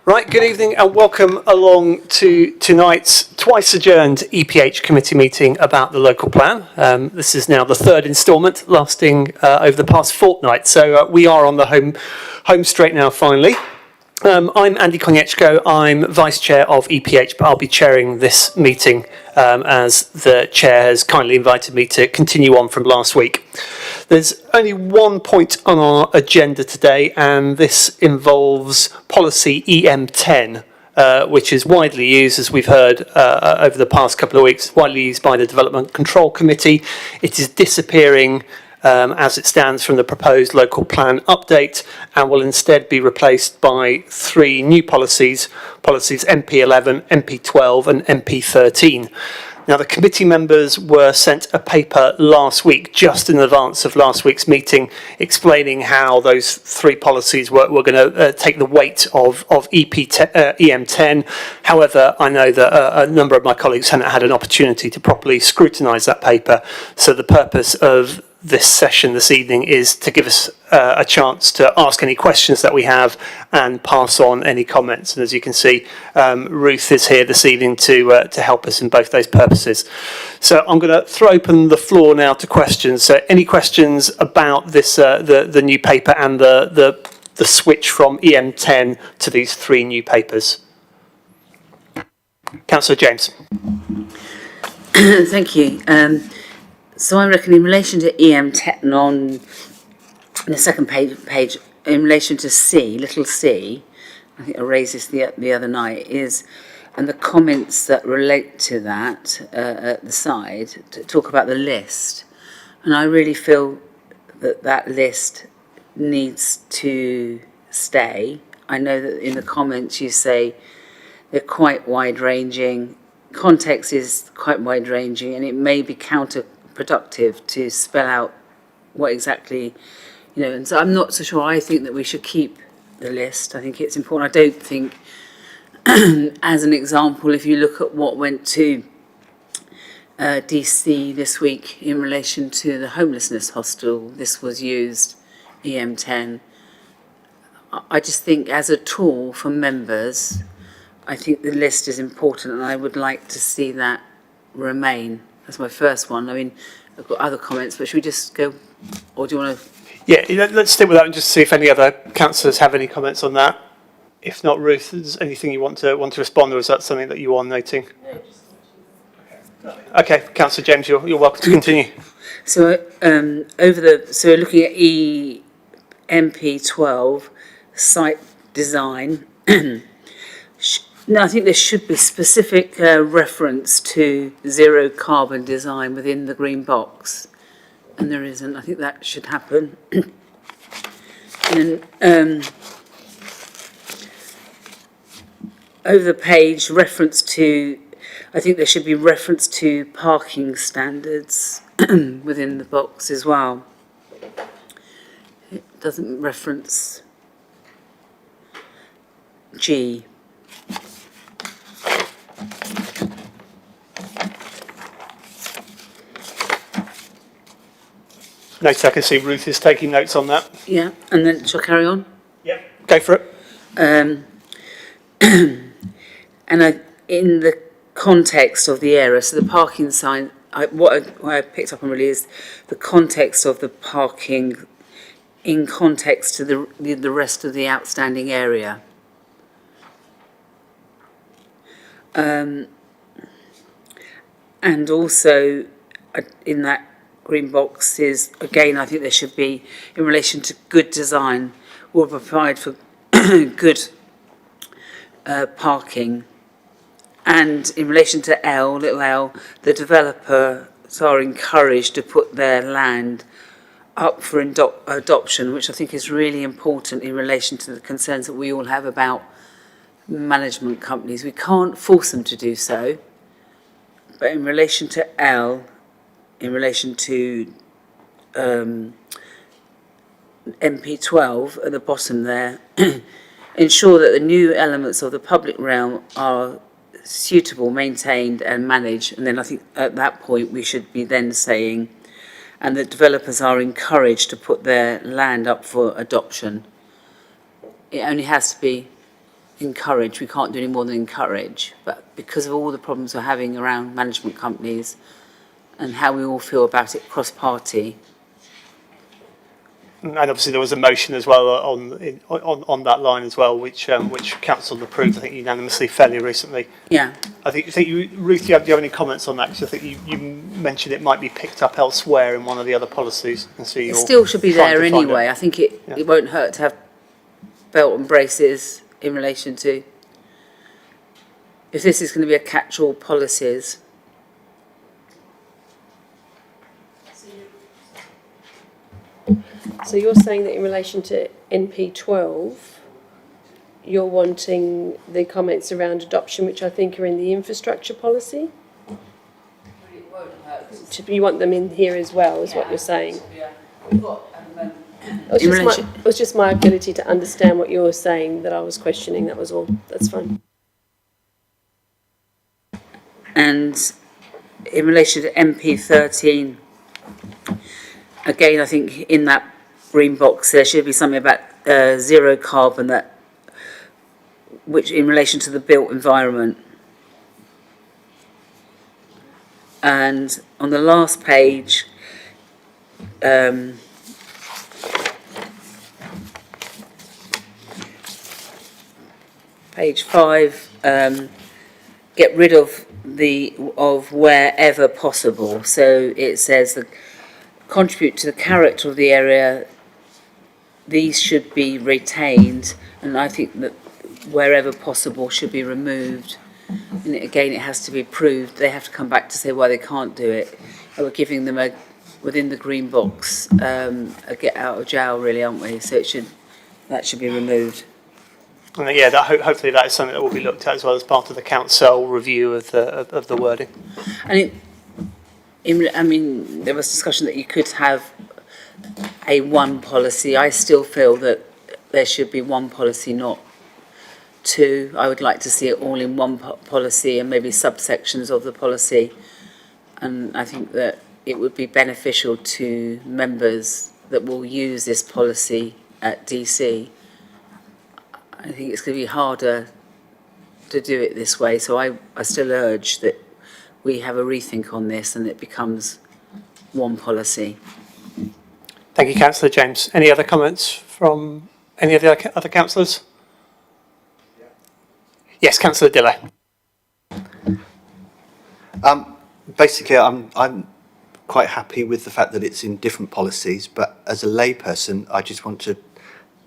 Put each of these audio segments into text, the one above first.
Right, good evening and welcome along to tonight's twice adjourned EPH committee meeting about the local plan. This is now the third instalment lasting over the past fortnight, so we are on the home straight now finally. I'm Andy Konieczko, I'm Vice Chair of EPH, but I'll be chairing this meeting as the Chair has kindly invited me to continue on from last week. There's only one point on our agenda today, and this involves policy EM10, which is widely used, as we've heard over the past couple of weeks, widely used by the Development Control Committee. It is disappearing as it stands from the proposed local plan update, and will instead be replaced by three new policies MP11, MP12 and MP13. Now, the committee members were sent a paper last week, just in advance of last week's meeting, explaining how those three policies were going to take the weight of EM10. However, I know that a number of my colleagues hadn't had an opportunity to properly scrutinise that paper, so the purpose of this session this evening is to give us a chance to ask any questions that we have and pass on any comments. And as you can see, Ruth is here this evening to help us in both those purposes. So I'm going to throw open the floor now to questions. So any questions about this, the new paper and the switch from EM10 to these three new papers? Councillor James. Thank you. So I reckon in relation to EM10 on the second page, in relation to C, little c, I think I raised this the other night, and the comments that relate to that at the side, to talk about the list. And I really feel that list needs to stay. I know that in the comments you say they're quite wide-ranging, context is quite wide-ranging, and it may be counterproductive to spell out what exactly, and so I'm not so sure. I think that we should keep the list. I think it's important. I don't think, as an example, if you look at what went to DC this week in relation to the homelessness hostel, this was used, EM10. I just think as a tool for members, I think the list is important, and I would like to see that remain. That's my first one. I mean, I've got other comments, but should we just go, or do you want to? Yeah, let's stick with that and just see if any other councillors have any comments on that. If not, Ruth, is there anything you want to respond, or is that something that you are noting? No, okay, Councillor James, you're welcome to continue. So so looking at MP12 site design. No, I think there should be specific reference to zero carbon design within the green box, and there isn't. I think that should happen. And over the page, I think there should be reference to parking standards within the box as well. It doesn't reference G. Note, I can see Ruth is taking notes on that. Yeah, and then shall I carry on? Yeah, go for it. And in the context of the area, so the parking sign, what I picked up on really is the context of the parking in context to the rest of the outstanding area. And also in that green box is, again, I think there should be, in relation to good design, will provide for good parking. And in relation to little l, the developers are encouraged to put their land up for adoption, which I think is really important in relation to the concerns that we all have about management companies. We can't force them to do so, but in relation to L, in relation to MP12 at the bottom there, ensure that the new elements of the public realm are suitable, maintained and managed. And then I think at that point we should be then saying, and that developers are encouraged to put their land up for adoption. it only has to be encouraged. We can't do any more than encourage. But because of all the problems we're having around management companies and how we all feel about it cross-party. And obviously there was a motion as well on that line as well, which council approved, I think unanimously, fairly recently. Yeah. I think Ruth, do you have any comments on that? Because I think you mentioned it might be picked up elsewhere in one of the other policies. And so It still should be there anyway. I think it won't hurt to have belt and braces in relation to, if this is going to be a catch-all policies. So you're saying that in relation to NP12, you're wanting the comments around adoption, which I think are in the infrastructure policy? You want them in here as well, is what you're saying? It was just my ability to understand what you were saying that I was questioning, that was all. That's fine. And in relation to MP13, again, I think in that green box there should be something about zero carbon, which in relation to the built environment. And on the last page, page 5, get rid of wherever possible. So it says that contribute to the character of the area. These should be retained, and I think that wherever possible should be removed. And again, it has to be approved. They have to come back to say why they can't do it. And we're giving them within the green box a get out of jail, really, aren't we? So that should be removed. And hopefully that is something that will be looked at as well as part of the council review of the wording. And there was discussion that you could have a one policy. I still feel that there should be one policy, not two. I would like to see it all in one policy and maybe subsections of the policy. And I think that it would be beneficial to members that will use this policy at DC. I think it's going to be harder to do it this way. So I still urge that we have a rethink on this and it becomes one policy. Thank you, Councillor James. Any other comments from any of the other councillors? Yes, Councillor Diller. Basically, I'm quite happy with the fact that it's in different policies, but as a layperson, I just want to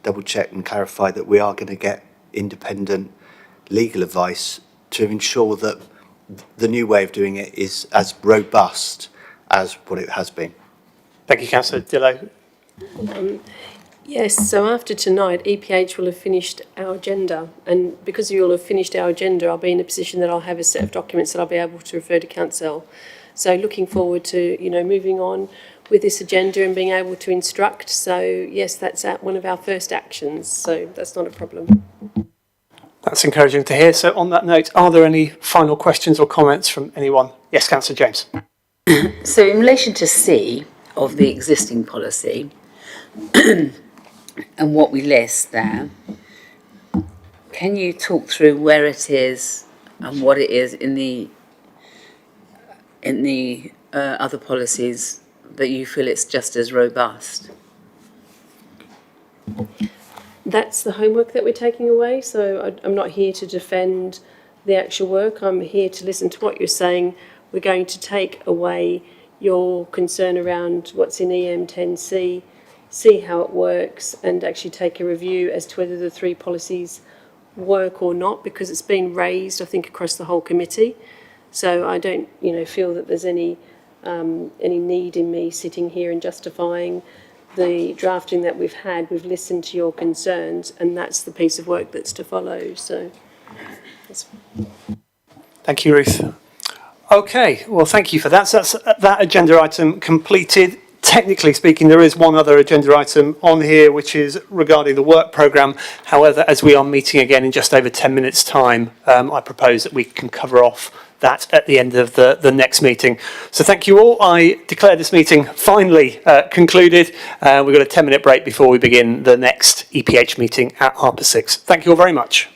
double check and clarify that we are going to get independent legal advice to ensure that the new way of doing it is as robust as what it has been. Thank you, Councillor Dillo. Yes, so after tonight, EPH will have finished our agenda, and because you will have finished our agenda, I'll be in a position that I'll have a set of documents that I'll be able to refer to council. So looking forward to, moving on with this agenda and being able to instruct. So yes, that's one of our first actions, so that's not a problem. That's encouraging to hear. So on that note, are there any final questions or comments from anyone? Yes, Councillor James. So in relation to C of the existing policy, and what we list there, can you talk through where it is and what it is in the other policies that you feel it's just as robust? That's the homework that we're taking away, so I'm not here to defend the actual work. I'm here to listen to what you're saying. We're going to take away your concern around what's in EM10C, see how it works, and actually take a review as to whether the three policies work or not, because it's been raised, I think, across the whole committee. So I don't, feel that there's any need in me sitting here and justifying the drafting that we've had. We've listened to your concerns, and that's the piece of work that's to follow. So, thank you, Ruth. Okay, well, thank you for that. So that's that agenda item completed. Technically speaking, there is one other agenda item on here, which is regarding the work programme. However, as we are meeting again in just over 10 minutes' time, I propose that we can cover off that at the end of the next meeting. So thank you all. I declare this meeting finally concluded. We've got a 10-minute break before we begin the next EPH meeting at 6:30. Thank you all very much.